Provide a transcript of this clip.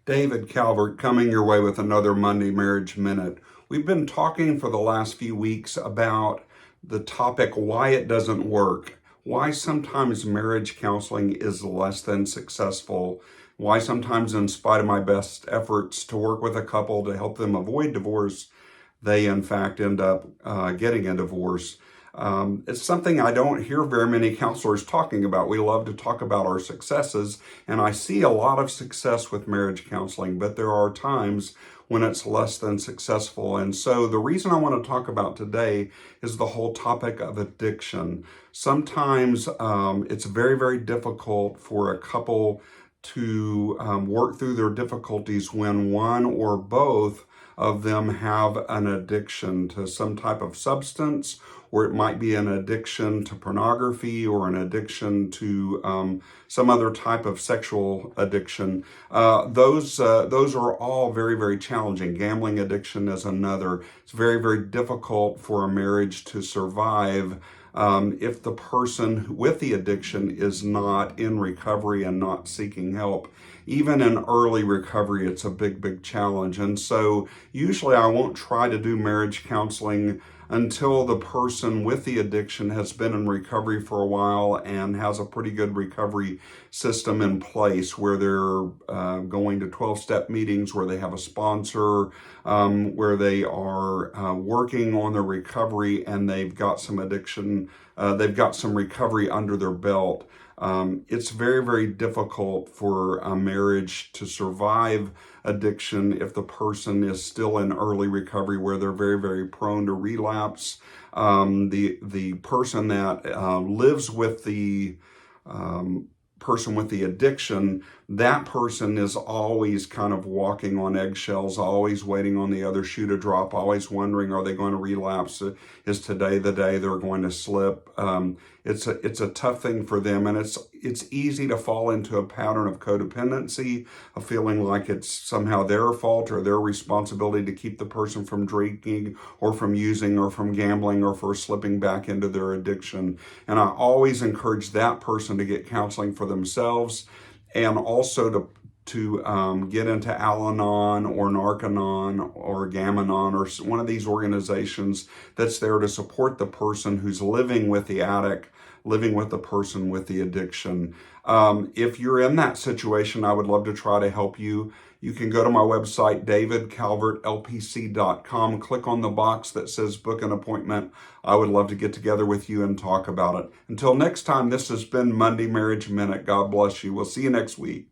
David Calvert coming your way with another Monday Marriage Minute. We've been talking for the last few weeks about the topic why it doesn't work, why sometimes marriage counseling is less than successful, why sometimes in spite of my best efforts to work with a couple to help them avoid divorce, they in fact end up getting a divorce. It's something I don't hear very many counselors talking about. We love to talk about our successes, and I see a lot of success with marriage counseling, but there are times when it's less than successful. And so the reason I want to talk about today is the whole topic of addiction. Sometimes it's very, very difficult for a couple to work through their difficulties when one or both of them have an addiction to some type of substance, or it might be an addiction to pornography or an addiction to some other type of sexual addiction. Those are all very, very challenging. Gambling addiction is another. It's very, very difficult for a marriage to survive if the person with the addiction is not in recovery and not seeking help. Even in early recovery, it's a big, big challenge. And so usually I won't try to do marriage counseling until the person with the addiction has been in recovery for a while and has a pretty good recovery system in place where they're going to 12-step meetings, where they have a sponsor, where they are working on their recovery, and they've got some recovery under their belt. It's very, very difficult for a marriage to survive addiction if the person is still in early recovery, where they're very, very prone to relapse. The person that lives with the person with the addiction, that person is always kind of walking on eggshells, always waiting on the other shoe to drop, always wondering, are they going to relapse? Is today the day they're going to slip? It's a tough thing for them, and it's easy to fall into a pattern of codependency, of feeling like it's somehow their fault or their responsibility to keep the person from drinking or from using or from gambling or for slipping back into their addiction. And I always encourage that person to get counseling for themselves, and also to get into Al-Anon or Narcanon or Gam-Anon or one of these organizations that's there to support the person who's living with the addict, living with the person with the addiction. If you're in that situation, I would love to try to help you. You can go to my website, davidcalvertlpc.com, click on the box that says book an appointment. I would love to get together with you and talk about it. Until next time, this has been Monday Marriage Minute. God bless you. We'll see you next week.